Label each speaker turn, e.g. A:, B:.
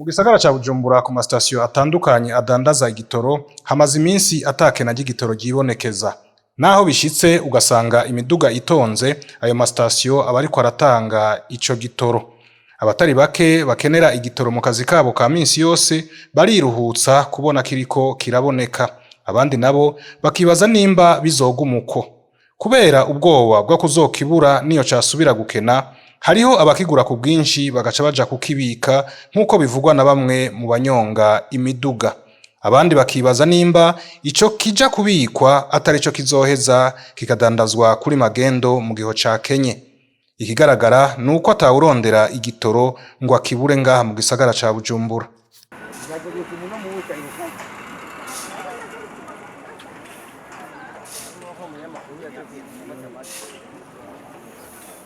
A: Mu gisagara ca Bujumbura ku masitasiyo atandukanye adandaza igitoro hamaze iminsi atakena ry'igitoro ryibonekeza. Naho bishitse ugasanga imiduga itonze, ayo masitasiyo aba ariko aratanga ico gitoro. Abatari bake bakenera igitoro mu kazi kabo ka minsi yose bariruhutsa kubona kiriko kiraboneka. Abandi nabo bakibaza nimba bizoguma uko. Kubera ubwoba bwo kuzokibura niyo casubira gukena, hariho abakigura ku bwinshi bagaca baja kukibika nk'uko bivugwa na bamwe mu banyonga imiduga. Abandi bakibaza nimba ico kija kubikwa atari co kizoheza kikadandazwa kuri magendo mu giho ca Kenye. Ikigaragara nuko atawurondera igitoro ngo akibure ngaha mu gisagara ca Bujumbura.